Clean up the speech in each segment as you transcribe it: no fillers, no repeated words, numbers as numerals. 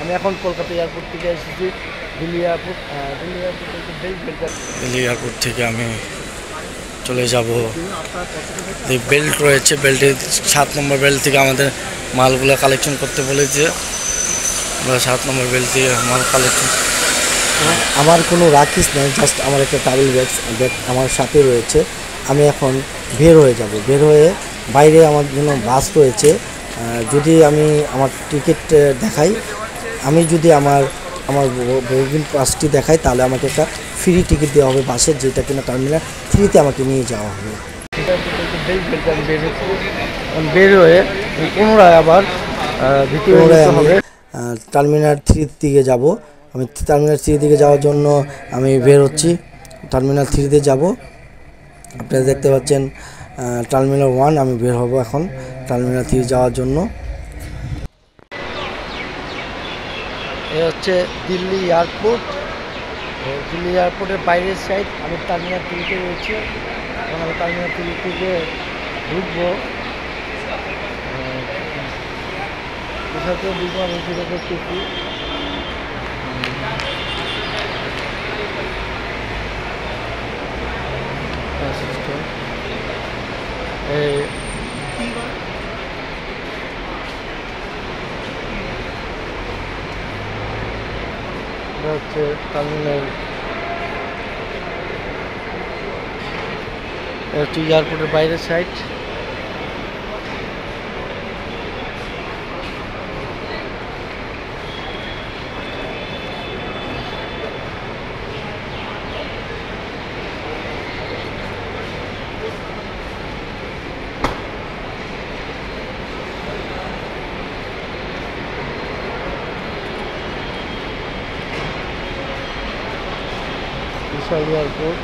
আমি এখন কলকাতা এয়ারপোর্ট থেকে এসেছি দিল্লি এয়ারপোর্ট। দিল্লি এয়ারপোর্ট থেকে আমি চলে যাব, যে বেল্ট রয়েছে বেল্টের 7 নম্বর বেল্ট থেকে আমাদের মালগুলো কালেকশন করতে বলেছে। আমরা 7 নম্বর বেল্ট থেকে মাল কালেকশন। আমার কোনো রাখিস নেই, জাস্ট আমার একটা ট্রাভেল ব্যাগ আমার সাথে রয়েছে। আমি এখন বের হয়ে যাব, বের হয়ে বাইরে আমার জন্য বাস রয়েছে। যদি আমি আমার টিকিট দেখাই, আমি যদি আমার বোর্ডিং পাসটি দেখাই, তাহলে আমাকে একটা ফ্রি টিকিট দেওয়া হবে বাসের, যেটা কিনা টার্মিনাল 3-তে আমাকে নিয়ে যাওয়া হবে। বের হয়ে পুনরায় আবার পুনরায় আমি টার্মিনাল 3 দিকে যাব। আমি টার্মিনাল 3 দিকে যাওয়ার জন্য আমি বের হচ্ছি। টার্মিনাল 3-তে যাব। আপনারা দেখতে পাচ্ছেন টার্মিনাল 1, আমি বের হব এখন টার্মিনাল 3 যাওয়ার জন্য। এ হচ্ছে দিল্লি এয়ারপোর্ট। দিল্লি এয়ারপোর্টের বাইরের সাইড। আমি টার্মিনাল 3-তে রয়েছি। এখন আমি টার্মিনাল 3 থেকে ঢুকবো। কোথাও ঢুকবো আমি সেটা করতেছি। হচ্ছে টার্মিনাল এয়ারপোর্টের বাইরের সাইড। বিশাল এয়ারপোর্ট।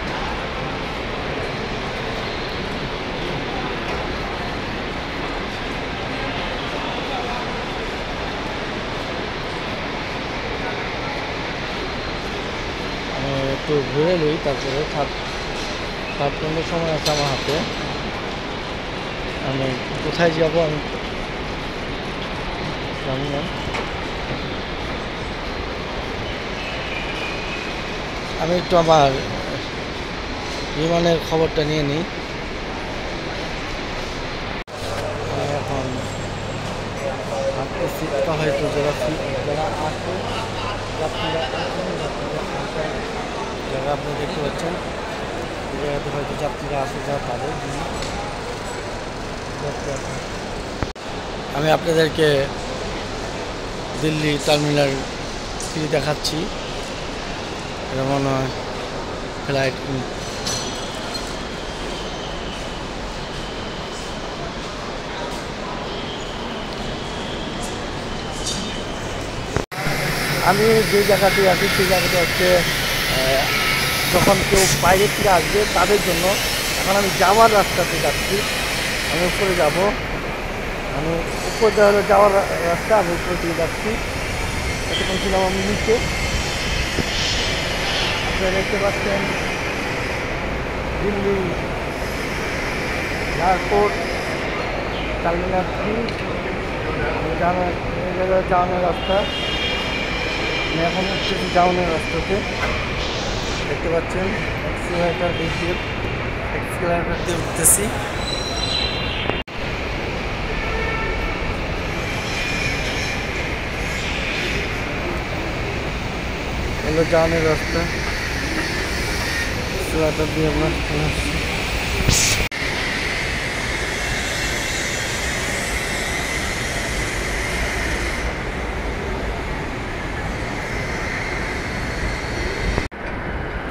একটু ঘুরে নিই, তারপরে 7 ঘন্টার সময় আছে আমার হাতে। আমি কোথায় যাব আমি জানি না। আমি একটু আমার বিমানের খবরটা নিয়ে নিই। আমি এখন হাঁটতেছি, হয়তো যারা আছে যাত্রীরা জায়গা আপনি দেখতে পাচ্ছেন, এই জায়গাতে হয়তো যাত্রীরা আসে যা তাদের। আমি আপনাদেরকে দিল্লি টার্মিনাল 3 দেখাচ্ছি। এটা মনে হয় ফ্লাইট। আমি যে জায়গাতে আছি সেই জায়গাটা হচ্ছে যখন কেউ বাইরে থেকে আসবে তাদের জন্য। এখন আমি যাওয়ার রাস্তাতে যাচ্ছি, আমি উপরে যাব। আমি উপর যাওয়ার রাস্তা, আমি উপরে দিয়ে যাচ্ছি। এতক্ষণ ছিলাম আমি নিচে। আপনারা দেখতে পাচ্ছেন দিল্লি এয়ারপোর্ট টার্মিনাল 3 যাওয়ানোর রাস্তা। আমি এখন হচ্ছে যাওয়ানোর রাস্তাতে দেখতে পাচ্ছেন এক্সিলারেটর দিয়ে উঠতেছি। এগুলো যাওয়ানোর রাস্তা, এক্সিলারেটর দিয়ে আমরা চলে আসছি।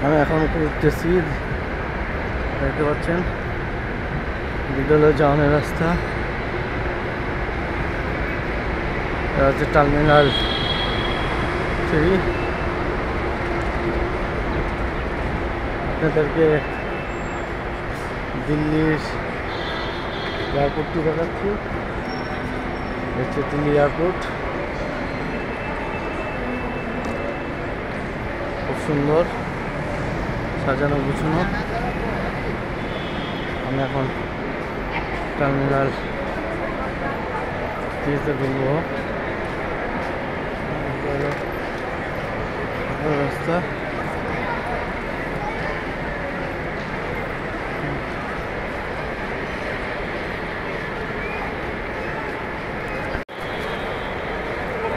আমি এখন উঠতেছি, দেখতে পাচ্ছেন বিদ্যালয়ে যাওয়ানোর রাস্তা। এটা হচ্ছে টার্মিনাল 3। আপনাদেরকে দিল্লির এয়ারপোর্টটি দেখাচ্ছি। হচ্ছে দিল্লি এয়ারপোর্ট, খুব সুন্দর সাজানো গুছানো। আমি এখন টার্মিনাল 3-তে ঢুকবো। অবস্থা।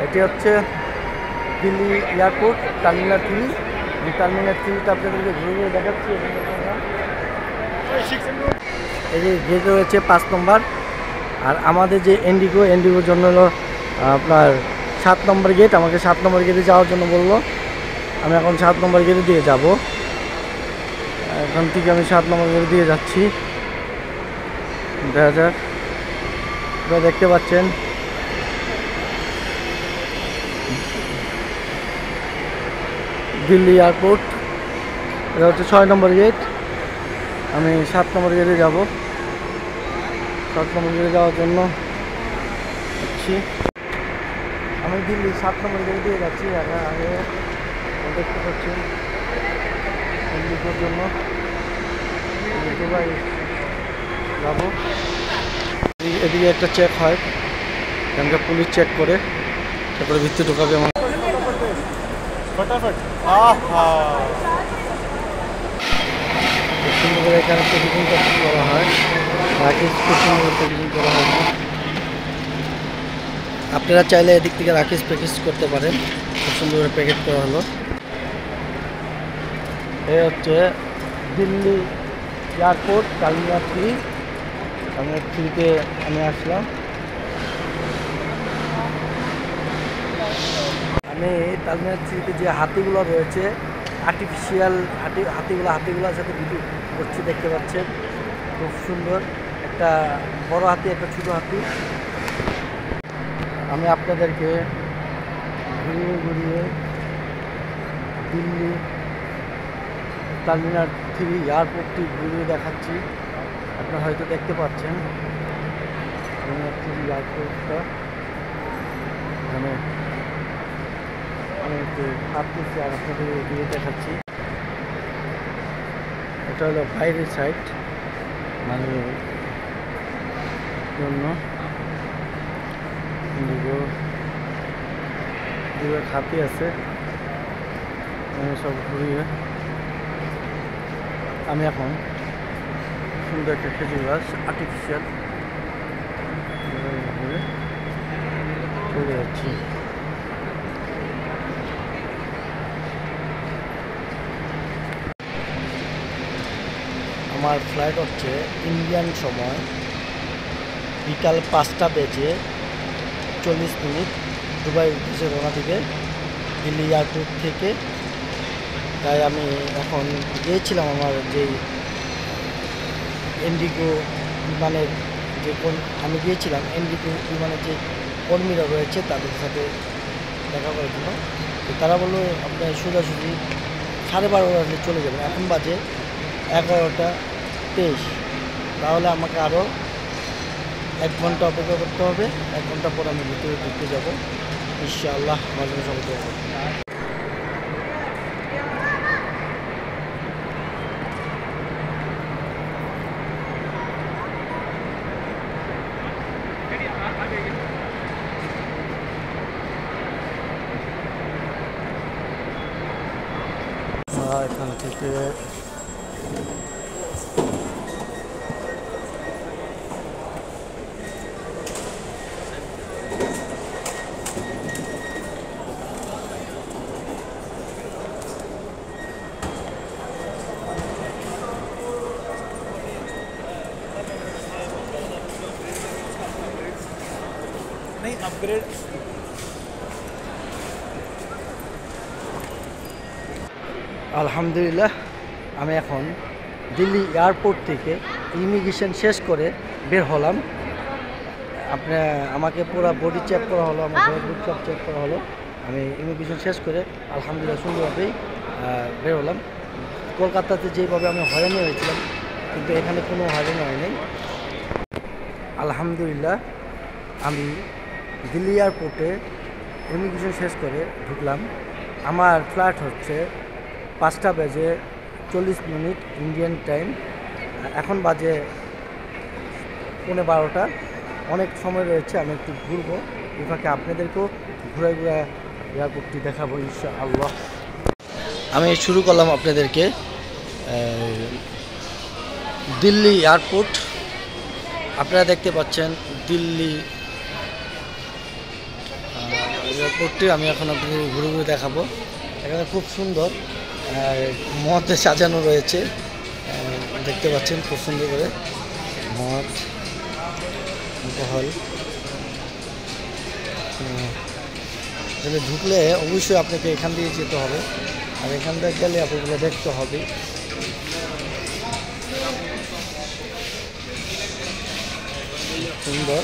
এটি হচ্ছে দিল্লি এয়ারপোর্ট টার্মিনাল 3। টার্মিনাল 3টা আপনাদেরকে ঘুরে ঘুরে দেখাচ্ছি। এই যে গেট রয়েছে 5 নম্বর। আর আমাদের যে এন্ডিগোর জন্য হলো আপনার 7 নম্বর গেট। আমাকে 7 নম্বর গেটে যাওয়ার জন্য বললো। আমি এখন 7 নম্বর গেটে দিয়ে যাব। এখান থেকে আমি 7 নম্বর গেটে দিয়ে যাচ্ছি। দেখা যাক। আপনারা দেখতে পাচ্ছেন দিল্লি এয়ারপোর্ট। এটা হচ্ছে 6 নম্বর গেট। আমি 7 নম্বর গেটে যাব। 7 নম্বর গেটে যাওয়ার জন্য যাচ্ছি। আমি দিল্লি 7 নম্বর গেটে দিয়ে যাচ্ছি। আগে দেখতে পাচ্ছি দিল্লির জন্য দুবাই যাবো। এদিকে একটা চেক হয়, এখানকার পুলিশ চেক করে তারপরে ভিতরে ঢোকাবে। আমার সুন্দর করে এখানে প্যাকেজিং করা হয়। রাখিস খুব সুন্দর করে প্যাকেজিং করা হয়। আপনারা চাইলে এদিক থেকে রাখিস প্যাকেজ করতে পারেন। খুব সুন্দর করে প্যাকেট করা হলো। এই হচ্ছে দিল্লি এয়ারপোর্ট টার্মিনাল 3। টার্মিনাল 3তে আমি আসলাম। আমি টার্মিনাল 3তে যে হাতিগুলো রয়েছে আর্টিফিশিয়াল হাতিগুলোর সাথে ভিডিও করছি, দেখতে পাচ্ছেন। খুব সুন্দর একটা বড় হাতি, একটা ছোট হাতি। আমি আপনাদেরকে ঘুরিয়ে ঘুরিয়ে দিল্লি টার্মিনাল 3 এয়ারপোর্টটি ঘুরিয়ে দেখাচ্ছি। আপনারা হয়তো দেখতে পাচ্ছেন টার্মিনাল 3 এয়ারপোর্টটা। এখানে আমি একটু ভাবতেছি আর আপনাদের ঘুরিয়ে দেখাচ্ছি। এটা হলো বাইরের সাইড, মানে জন্য দূরে হাতি আছে। সব ঘুরিয়ে আমি এখন সুন্দর একটা খেজুর গাছ আর্টিফিশিয়াল চলে যাচ্ছি। আমার ফ্লাইট হচ্ছে ইন্ডিয়ান সময় বিকাল 5টা বেজে 40 মিনিট দুবাই উদ্দেশ্যে রওনা দিবে দিল্লি এয়ারপোর্ট থেকে। তাই আমি এখন গিয়েছিলাম আমার যেই এন্ডিগো বিমানের আমি গিয়েছিলাম এন্ডিগো বিমানের যে কর্মীরা রয়েছে তাদের সাথে দেখা করার জন্য। তো তারা বললো আপনার সোজাসুজি 12:30 চলে যাবেন। এখন বাজে 11:23। তাহলে আমাকে আরও 1 ঘন্টা অপেক্ষা করতে হবে। 1 ঘন্টা পর আমি ভিতরে ঢুকতে যাবো ইনশাআল্লাহ। আমার জন্য সবাই দোয়া করবেন। এখান থেকে नहीं अपग्रेड আলহামদুলিল্লাহ আমি এখন দিল্লি এয়ারপোর্ট থেকে ইমিগ্রেশন শেষ করে বের হলাম। আমাকে পুরো বডি চেক করা হলো, আমার বডি চেক করা হলো। আমি ইমিগ্রেশন শেষ করে আলহামদুলিল্লাহ সুন্দরভাবেই বের হলাম। কলকাতাতে যেভাবে আমি হয়রানি হয়েছিলাম, কিন্তু এখানে কোনো হয়রানি হয় নাই। আলহামদুলিল্লাহ আমি দিল্লি এয়ারপোর্টে ইমিগ্রেশন শেষ করে ঢুকলাম। আমার ফ্লাইট হচ্ছে 5টা বেজে 40 মিনিট ইন্ডিয়ান টাইম। এখন বাজে 11:15। অনেক সময় রয়েছে, আমি একটু ঘুরবো। এই ফাঁকে আপনাদেরকেও ঘুরে ঘুরে এয়ারপোর্টটি দেখাবো ইনশাআল্লাহ। আমি শুরু করলাম আপনাদেরকে দিল্লি এয়ারপোর্ট। আপনারা দেখতে পাচ্ছেন দিল্লি এয়ারপোর্টটি আমি এখন আপনাদের ঘুরে ঘুরে দেখাবো। এখানে খুব সুন্দর মদে সাজানো রয়েছে, দেখতে পাচ্ছেন খুব সুন্দর করে মদ অ্যালকোহল। এখানে ঢুকলে অবশ্যই আপনাকে এখান দিয়ে যেতে হবে, আর এখান থেকে গেলে আপনাগুলো দেখতে হবে। সুন্দর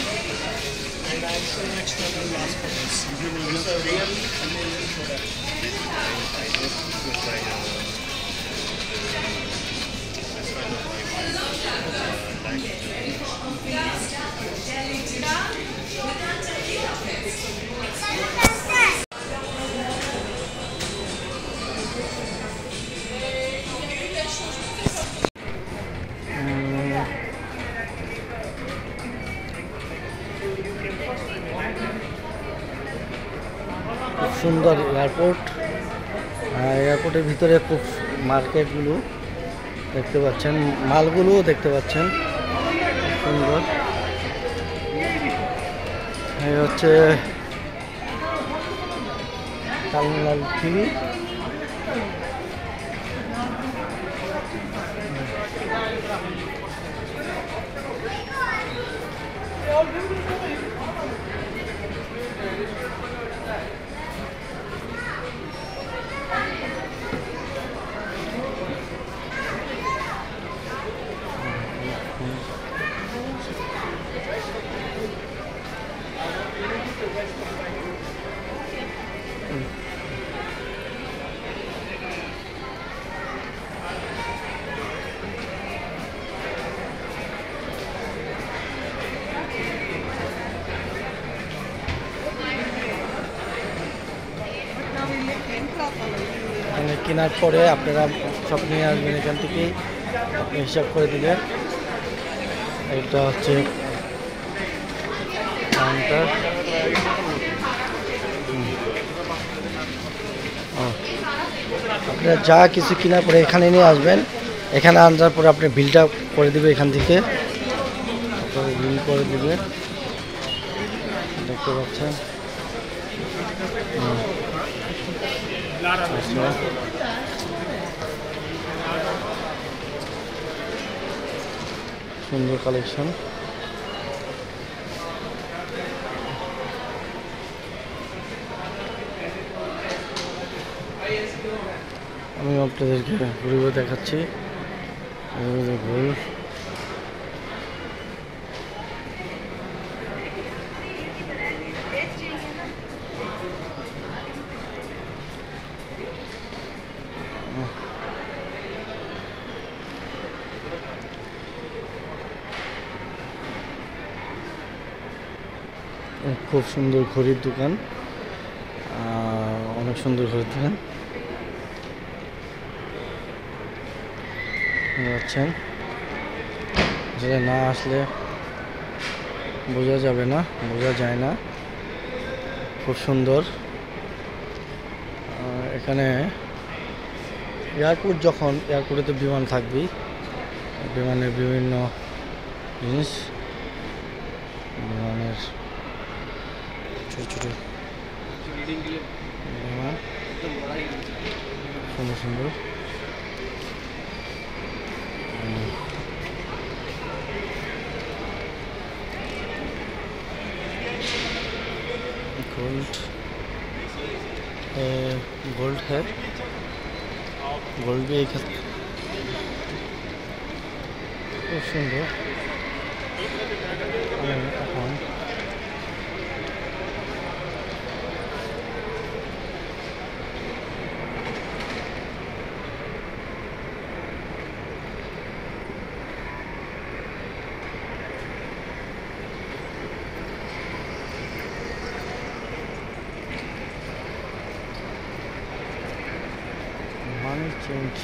খুব সুন্দর এয়ারপোর্ট। এয়ারপোর্টের ভিতরে খুব মার্কেটগুলো দেখতে পাচ্ছেন, মালগুলোও দেখতে পাচ্ছেন সুন্দর। এই হচ্ছে টার্মিনাল 3। কেনার পরে আপনারা সব নিয়ে আসবেন এখান থেকেই, আপনি হিসাব করে দিবেন। এটা হচ্ছে কাউন্টার। আপনারা যা কিছু কেনার পরে এখানে নিয়ে আসবেন, এখানে আনার পরে আপনি বিলটা করে দেবে এখান থেকে, বিল করে দেবে, দেখতে পাচ্ছেন। সুন্দর কালেকশন। আমি আপনাদেরকে ঘুরে ঘুরে দেখাচ্ছি। ভুল খুব সুন্দর ঘড়ির দোকান, অনেক সুন্দর ঘড়ির দোকান যাচ্ছেন। আসলে না আসলে বোঝা যাবে না, বোঝা যায় না। খুব সুন্দর। এখানে এয়ারপোর্ট, যখন এয়ারপোর্টে তো বিমান থাকবেই, বিমানের বিভিন্ন জিনিস, বিমানের ছোটো ছোটো বিমান সুন্দর সুন্দর। गोल्ड है, गोल्ड भी एक খুব সুন্দর। এখন money change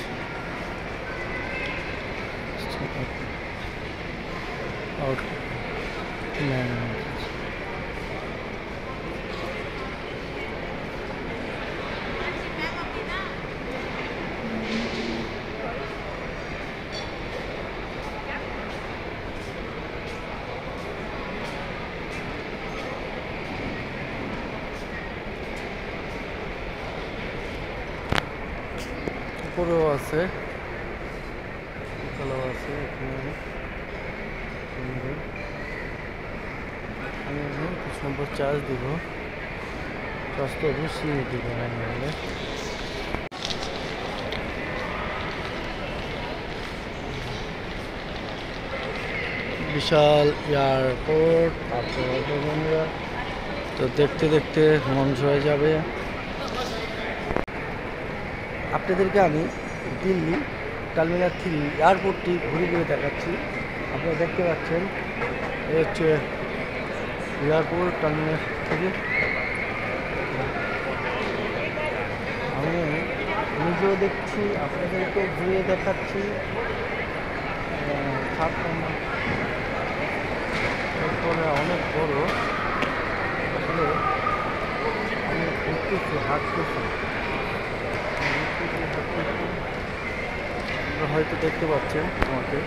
out উপরেও আছে, এখানেও আছে, এখানে সুন্দর। আমি এখন কিছু নম্বর চার্জ দিব, চার্জ তো অবশ্যই দিব নাহলে। বিশাল এয়ারপোর্ট আপনাদের বন্ধুরা, তো দেখতে দেখতে মন ছুঁয়ে যাবে। আপনাদেরকে আমি দিল্লি টার্মিনাল 3 এয়ারপোর্টটি ঘুরে ঘুরে দেখাচ্ছি। আপনারা দেখতে পাচ্ছেন এই হচ্ছে এয়ারপোর্ট টার্মিনাল 3। আমি নিজেও দেখছি, আপনাদেরকে ঘুরে দেখাচ্ছি। 7 নম্বর এরপরে অনেক বড়, আসলে আমি ঘুরতেছি, হাঁটতেছি, আপনারা হয়তো দেখতে পাচ্ছেন আমাকে।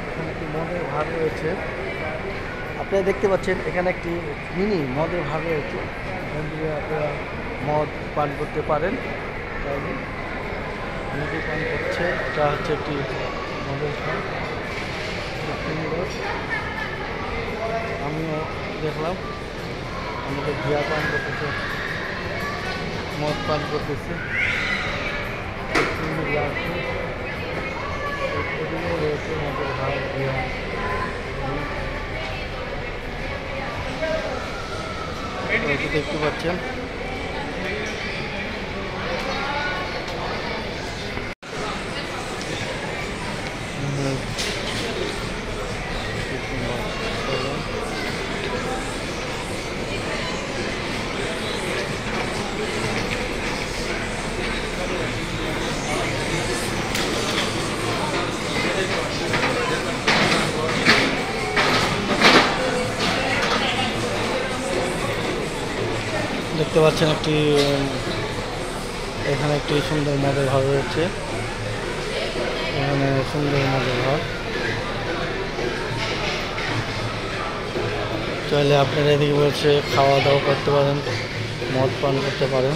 এখানে একটি মদের ভার রয়েছে, আপনারা দেখতে পাচ্ছেন এখানে একটি মিনি মদের ভার রয়েছে, এখান থেকে আপনারা মদ পান করতে পারেন। তাহলে মদ পান করছে, এটা হচ্ছে একটি মদের ভার, খুব সুন্দর। আমিও দেখলাম আমাদের বিয়া পান করতেছে, মদ পান করতেছে, খুব সুন্দর লাগছে। এদিকেও রয়েছে মদের ভার, বিয়া। দেখতে পাচ্ছেন দেখতে পাচ্ছেন একটি এখানে একটি সুন্দর মদের ঘর রয়েছে, এখানে সুন্দর মদের ঘর। চাইলে আপনারা এদিকে বলছে খাওয়া দাওয়া করতে পারেন, মদ পান করতে পারেন।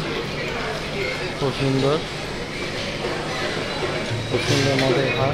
খুব সুন্দর, খুব সুন্দর মদের ঘর।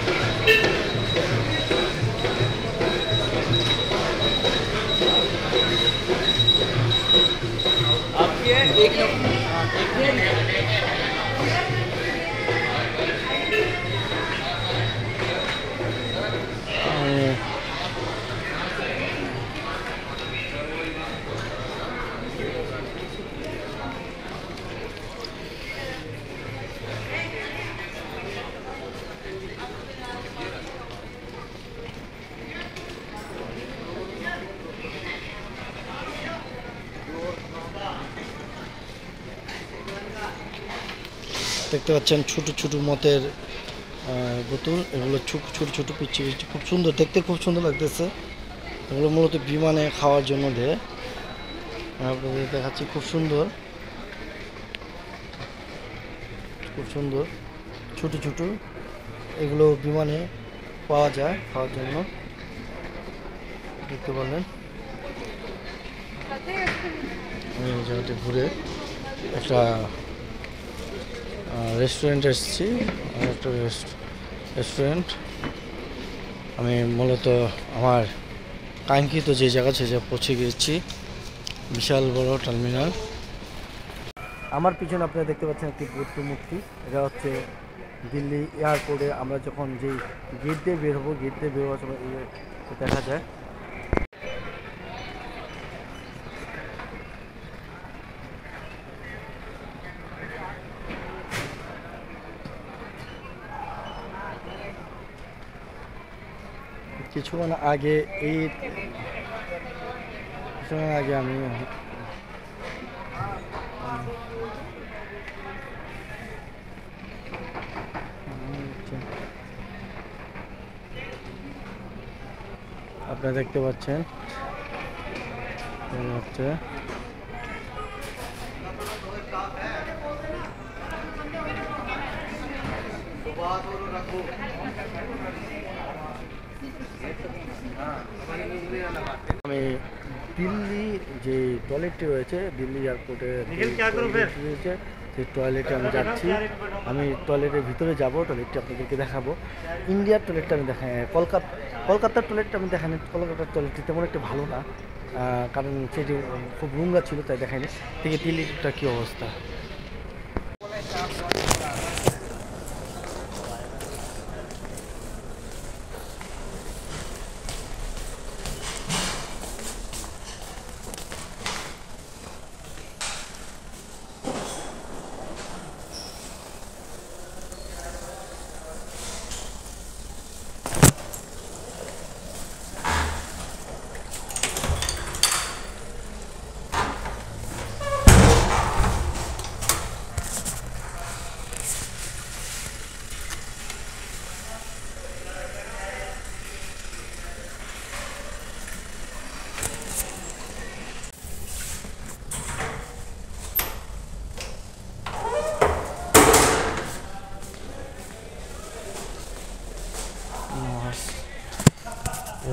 দেখতে পাচ্ছেন ছোট ছোট মদের বোতল, এগুলো ছোট ছোট পিচ্ছি পিচ্ছি, খুব সুন্দর দেখতে, খুব সুন্দর লাগতেছে। এগুলো মূলত বিমানে খাওয়ার জন্য দেয়, আপনাদের দেখাচ্ছি। খুব সুন্দর, খুব সুন্দর ছোট ছোট, এগুলো বিমানে পাওয়া যায় খাওয়ার জন্য, দেখতে পারলেন। আমি এই জায়গাটি ঘুরে একটা রেস্টুরেন্ট এসেছি, একটা রেস্টুরেন্ট। আমি মূলত আমার কাঙ্ক্ষিত যে জায়গা সে জায়গায় পৌঁছে গিয়েছি, বিশাল বড় টার্মিনাল। আমার পিছনে আপনারা দেখতে পাচ্ছেন একটি বৌদ্ধ মূর্তি, এটা হচ্ছে দিল্লি এয়ারপোর্টে আমরা যখন যেই গেট দিয়ে বের হবো, গেট দিয়ে বের হওয়ার সময় দেখা যায়। কিছুক্ষণ আগে আমি আপনারা দেখতে পাচ্ছেন হচ্ছে আমি দিল্লি যে টয়লেটটি রয়েছে, দিল্লি এয়ারপোর্টে রয়েছে, সেই টয়লেটে আমি যাচ্ছি। আমি টয়লেটের ভিতরে যাব, টয়লেটটি আপনাদেরকে দেখাবো। ইন্ডিয়ার টয়লেটটা আমি দেখাই, কলকাতার টয়লেটটা আমি দেখাইনি। কলকাতার টয়লেটটি তেমন একটা ভালো না, কারণ সেটি খুব নোংরা ছিল, তাই দেখাইনি। থেকে দিল্লিটা কী অবস্থা।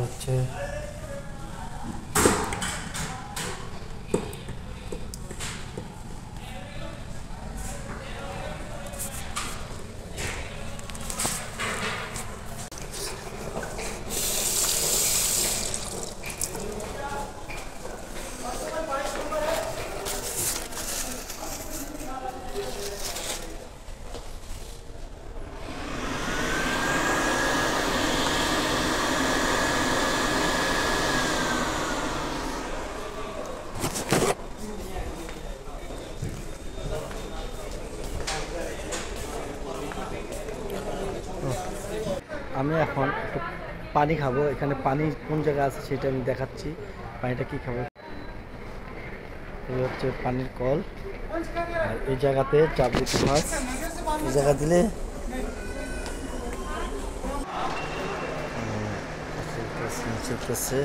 হচ্ছে আমি এখন একটু পানি খাবো। এখানে পানি কোন জায়গায় আছে সেটা আমি দেখাচ্ছি। পানিটা কি খাবো, এই হচ্ছে পানির কল। আর এই জায়গাতে চাপ দিতে হয়, এই জায়গা দিলে চলতেছে।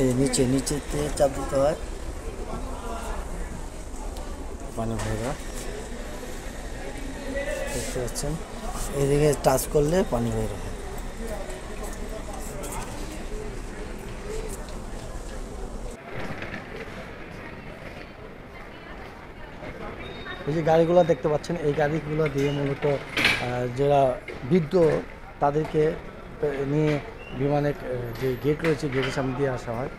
এই নিচেতে চাপ দিতে হয়, পানি ভেজা দেখতে পাচ্ছেন। এদিকে টাচ করলে পানি বের হয়। এই যে গাড়িগুলো দেখতে পাচ্ছেন, এই গাড়িগুলো দিয়ে মূলত যারা বৃদ্ধ তাদেরকে নিয়ে বিমানের যে গেট রয়েছে, গেটের সামনে দিয়ে আসা হয়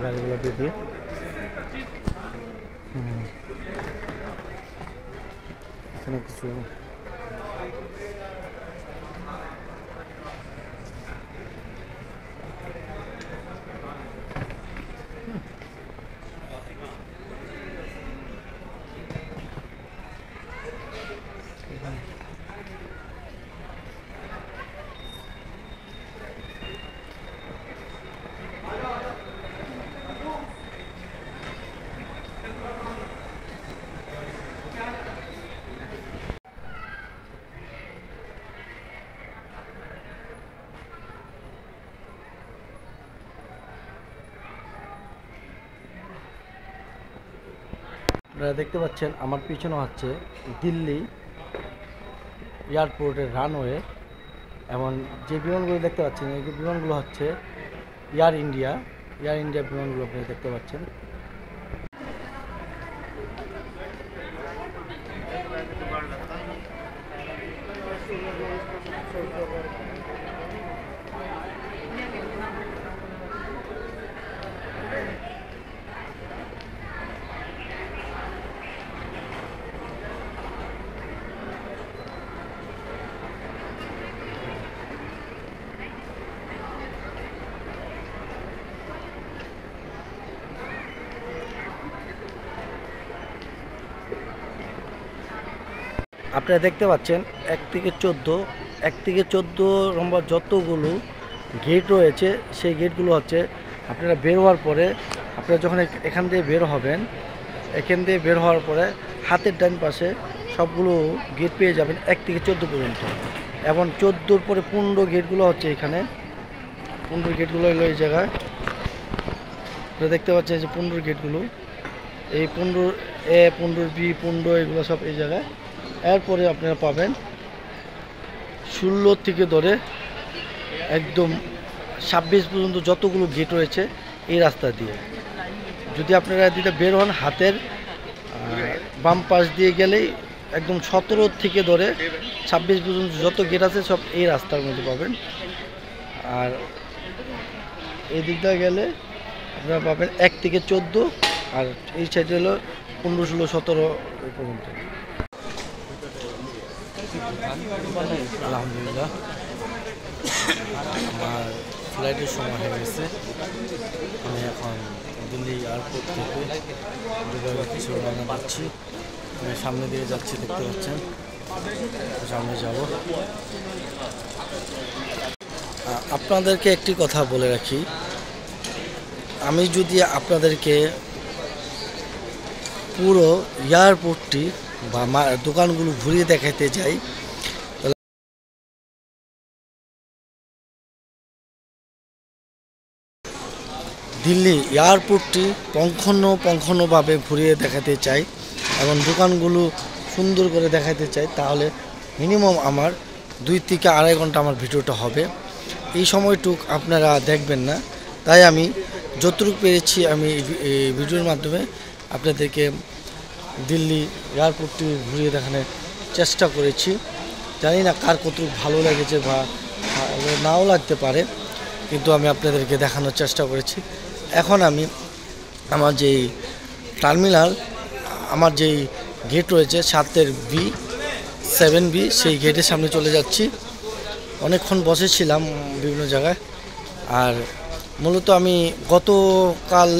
গাড়িগুলো দিয়ে। এখানে কিছু আপনারা দেখতে পাচ্ছেন আমার পিছনে হচ্ছে দিল্লি এয়ারপোর্টের রানওয়ে, এবং যে বিমানগুলো দেখতে পাচ্ছেন এই বিমানগুলো হচ্ছে এয়ার ইন্ডিয়া বিমানগুলো আপনারা দেখতে পাচ্ছেন। আপনারা দেখতে পাচ্ছেন 1 থেকে 14 নম্বর যতগুলো গেট রয়েছে, সেই গেটগুলো হচ্ছে আপনারা বের হওয়ার পরে, আপনারা যখন এখান দিয়ে বের হবেন, এখান দিয়ে বের হওয়ার পরে হাতের ডান পাশে সবগুলো গেট পেয়ে যাবেন 1 থেকে 14 পর্যন্ত। এবং 14-র পরে 15 গেটগুলো হচ্ছে এখানে, 15 গেটগুলো হলো এই জায়গায়। আপনারা দেখতে পাচ্ছেন যে 15 গেটগুলো, এই 15A 15B 15 এগুলো সব এই জায়গায়। এরপরে আপনারা পাবেন 16 থেকে ধরে একদম 26 পর্যন্ত যতগুলো গেট রয়েছে এই রাস্তা দিয়ে। যদি আপনারা এদিকে বের হন, হাতের বাম পাশ দিয়ে গেলেই একদম 17 থেকে ধরে 26 পর্যন্ত যত গেট আছে সব এই রাস্তার মধ্যে পাবেন। আর এই দিকটা গেলে আপনারা পাবেন 1 থেকে 14, আর এই সাইডে হলো 15, 16, 17 পর্যন্ত। আলহামদুলিল্লাহ আমার ফ্লাইটের সময় হয়ে গেছে। আমি এখন দিল্লি এয়ারপোর্ট থেকে দুবাই কিছু রওনা দিচ্ছি। আমি সামনে দিয়ে যাচ্ছি, দেখতে পাচ্ছেন, সামনে যাব। আপনাদেরকে একটি কথা বলে রাখি, আমি যদি আপনাদেরকে পুরো এয়ারপোর্টটি বা দোকানগুলো ঘুরিয়ে দেখাতে যাই, দিল্লি এয়ারপোর্টটি পঙ্খানুপুঙ্খভাবে ঘুরিয়ে দেখাতে চাই এবং দোকানগুলো সুন্দর করে দেখাতে চাই, তাহলে মিনিমাম আমার 2 থেকে 2.5 ঘন্টা আমার ভিডিওটা হবে। এই সময়টুক আপনারা দেখবেন না, তাই আমি যতটুকু পেরেছি আমি এই ভিডিওর মাধ্যমে আপনাদেরকে দিল্লি এয়ারপোর্টটি ঘুরিয়ে দেখানোর চেষ্টা করেছি। জানি না কার কতটুকু ভালো লেগেছে বা নাও লাগতে পারে, কিন্তু আমি আপনাদেরকে দেখানোর চেষ্টা করেছি। এখন আমি আমার যেই টার্মিনাল, আমার যেই গেট রয়েছে 7B সেই গেটের সামনে চলে যাচ্ছি। অনেকক্ষণ বসেছিলাম বিভিন্ন জায়গায়, আর মূলত আমি গতকাল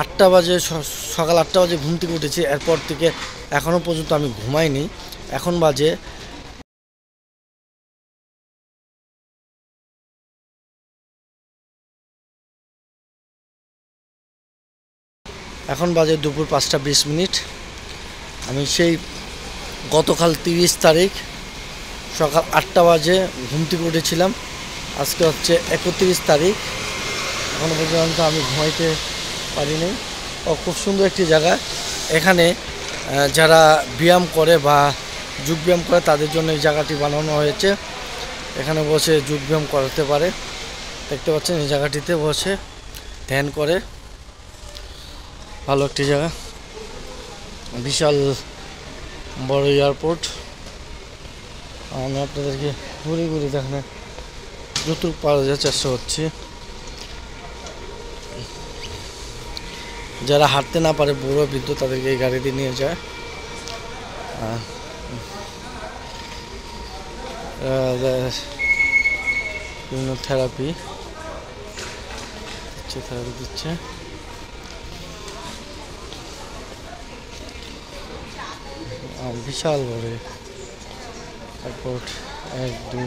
8টা বাজে, সকাল 8টা বাজে ঘুম থেকে উঠেছি। এরপর থেকে এখনও পর্যন্ত আমি ঘুমাইনি। এখন বাজে দুপুর 5টা 20 মিনিট। আমি সেই গতকাল 30 তারিখ সকাল 8টা বাজে ঘুম থেকে উঠেছিলাম। আজকে হচ্ছে 31 তারিখ, এখনও পর্যন্ত আমি ঘুমাইতে পারিনি। খুব সুন্দর একটি জায়গা। এখানে যারা ব্যায়াম করে বা যোগ ব্যায়াম করে তাদের জন্য এই জায়গাটি বানানো হয়েছে। এখানে বসে যোগ ব্যায়াম করাতে পারে। দেখতে পাচ্ছেন এই জায়গাটিতে বসে ধ্যান করে। ভালো একটি জায়গা, বিশাল বড় এয়ারপোর্ট। আমি আপনাদেরকে ঘুরে ঘুরে দেখানোর যতটুকু পাওয়া যাওয়ার চেষ্টা করছি। যারা হাঁটতে না পারে, বুড়ো বৃদ্ধ, তাদেরকে এই গাড়ি দিয়ে নিয়ে যায়। বিভিন্ন থেরাপি দিচ্ছে। বিশাল বড় এয়ারপোর্ট, 1, 2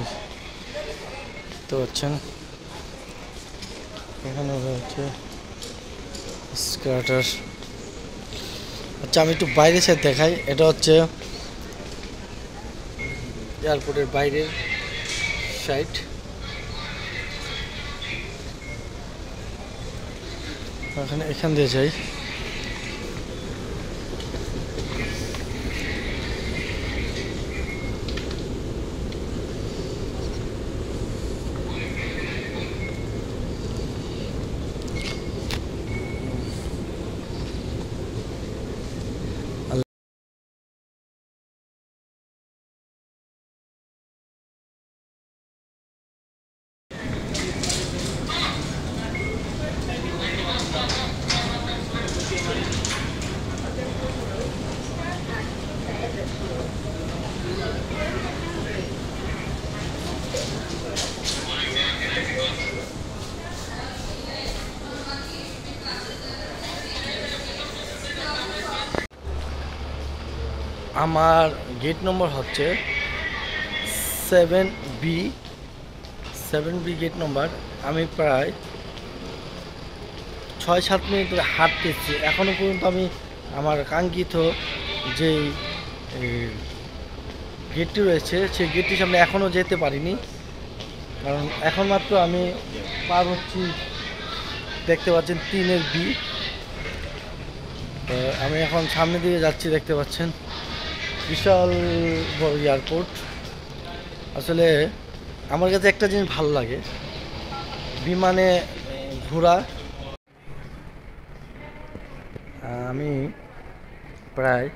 দেখতে পাচ্ছেন। এখানে রয়েছে স্কার্টার। আচ্ছা, আমি একটু বাইরে সাইড দেখাই। এটা হচ্ছে এয়ারপোর্টের বাইরের সাইড। এখান দিয়ে যাই। আমার গেট নম্বর হচ্ছে 7B গেট নম্বর। আমি প্রায় 6-7 মিনিট ধরে হাঁটতেছি। এখনও পর্যন্ত আমি আমার কাঙ্ক্ষিত যেই গেটটি রয়েছে সেই গেটটির সামনে এখনও যেতে পারিনি, কারণ এখন মাত্র আমি পার হচ্ছি। দেখতে পাচ্ছেন 3B। আমি এখন সামনের দিকে যাচ্ছি। দেখতে পাচ্ছেন বিশাল বড় এয়ারপোর্ট। আসলে আমার কাছে একটা জিনিস ভালো লাগে, বিমানে ঘোরা। আমি প্রায়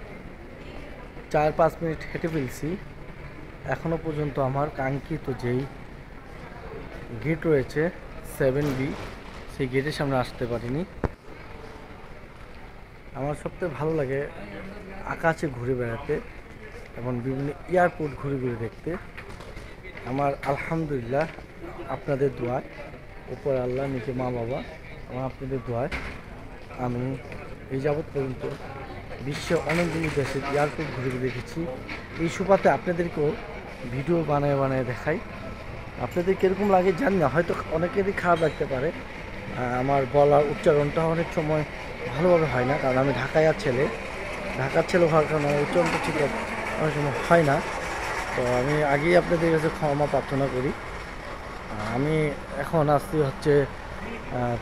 4-5 মিনিট হেঁটে ফেলছি, এখনও পর্যন্ত আমার কাঙ্ক্ষিত যেই গেট রয়েছে 7B, সেই গেটের সামনে আসতে পারিনি। আমার সবথেকে ভালো লাগে আকাশে ঘুরে বেড়াতে এবং বিভিন্ন এয়ারপোর্ট ঘুরে ঘুরে দেখতে। আমার আলহামদুলিল্লাহ আপনাদের দোয়ায়, উপর আল্লাহ, নিচে মা বাবা, এবং আপনাদের দোয়ায় আমি এই যাবৎ পর্যন্ত বিশ্বের অনেকগুলো দেশের এয়ারপোর্ট ঘুরে ঘুরে দেখেছি। এই সুবাদে আপনাদেরকেও ভিডিও বানায় বানায় দেখাই। আপনাদের কীরকম লাগে জানি না, হয়তো অনেকেরই খারাপ লাগতে পারে, আমার বলার উচ্চারণটা অনেক সময় ভালোভাবে হয় না, কারণ আমি ঢাকার ছেলে হওয়ার কারণে আমার উচ্চারণটা ঠিক অনেক সময় হয় না। তো আমি আগেই আপনাদের কাছে ক্ষমা প্রার্থনা করি। আমি এখন আসছি হচ্ছে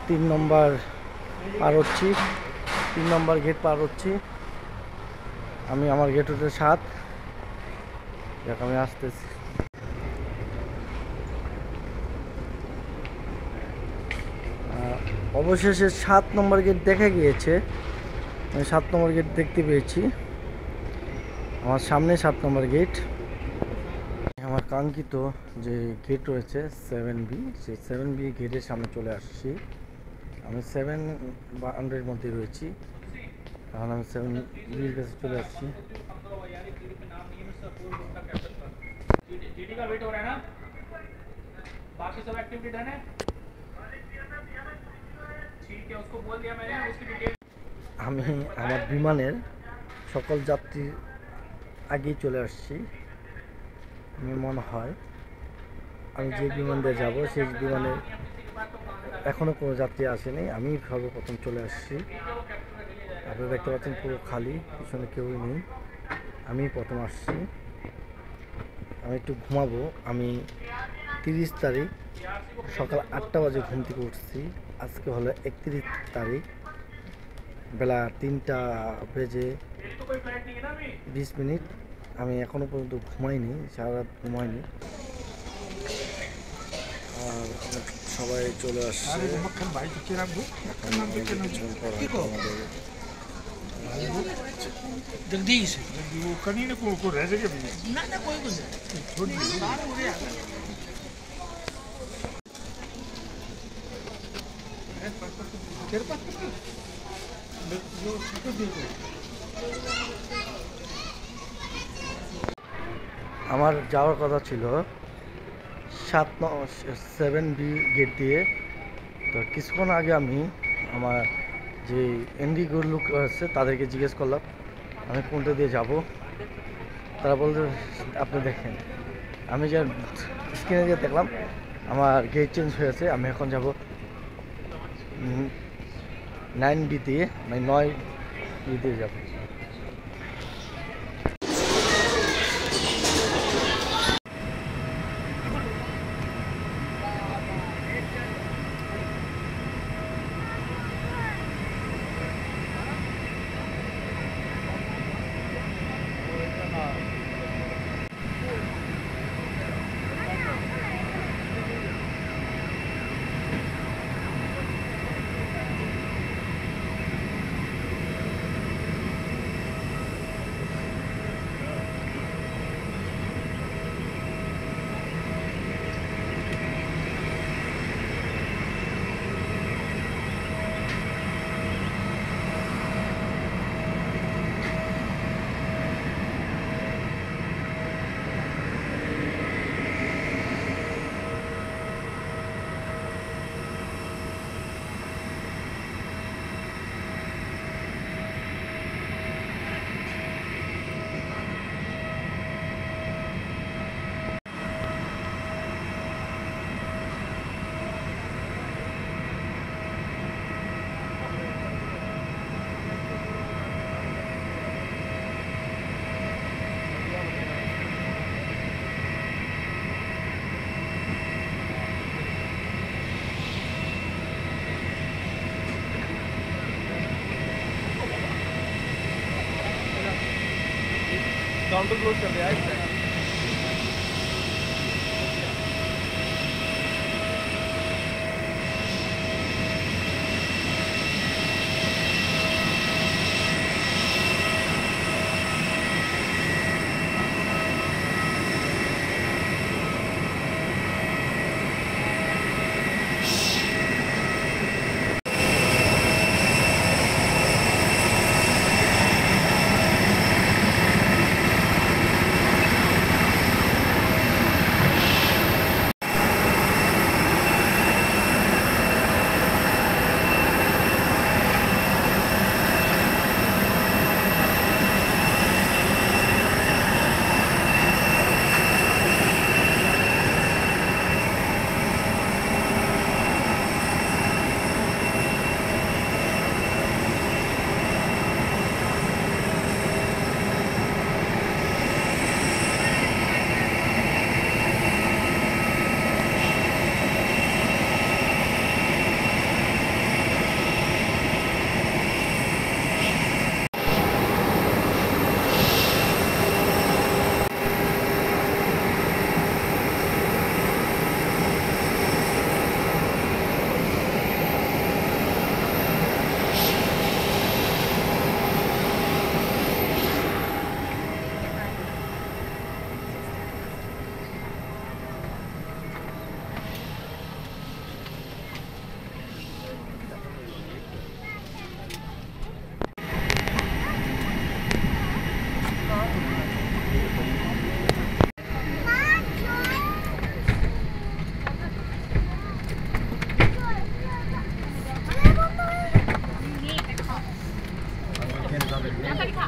3 নম্বর পার হচ্ছি, 3 নম্বর গেট পার হচ্ছি। আমি আমার গেট হচ্ছে 7। দেখ আমি আসতেছি। অবশেষে 7 নম্বর গেট দেখা গিয়েছে, আমি 7 নম্বর গেট দেখতে পেয়েছি। আমার সামনে 7 নম্বর গেট, আমার কাঙ্ক্ষিত যে গেট রয়েছে 7B, সেই 7B গেটের সামনে চলে আসছি। আমি 7 মধ্যে রয়েছি, এখন আমি 7Bর কাছে চলে আসছি। जीडी का वेट हो रहा है ना, बाकी सब एक्टिविटी डन है, ठीक है, उसको बोल दिया मैंने, उसकी डिटेल। আমি আমার বিমানের সকল যাত্রীর আগেই চলে আসছি। আমি মনে হয় আমি যে বিমান দিয়ে যাবো সেই বিমানে এখনও কোনো যাত্রী আসেনি, আমি সর্বপ্রথম চলে আসছি। আপনারা দেখতে পাচ্ছেন পুরো খালি, পিছনে কেউই নেই, আমি প্রথম আসছি। আমি একটু ঘুমাবো। আমি 30 তারিখ সকাল 8টা বাজে ঘুম থেকে উঠছি। আজকে হলো 31 তারিখ বেলা 3টা বেজে 20 মিনিট। আমি এখনও পর্যন্ত ঘুমাইনি, সারা রাত ঘুমাইনি। আর সবাই চলে আসছে। जगदीश वो कहीं ना को रह सके ना ना कोई कुछ छोड़ दिए बाहर हो रहे तेरे पास जो फोटो देखो আমার যাওয়ার কথা ছিল 7B গেট দিয়ে। তো কিছুক্ষণ আগে আমি আমার যে ইন্ডিগোর লোক আছে তাদেরকে জিজ্ঞেস করলাম আমি কোনটা দিয়ে যাব। তারা বলতে আপনি দেখেন, আমি যে স্ক্রিনে গিয়ে দেখলাম আমার গেট চেঞ্জ হয়েছে। আমি এখন যাব 9B দিয়ে, মানে 9B দিয়ে যাব। काउंटर क्लोज कर दिया है। তাড়াতাড়ি খা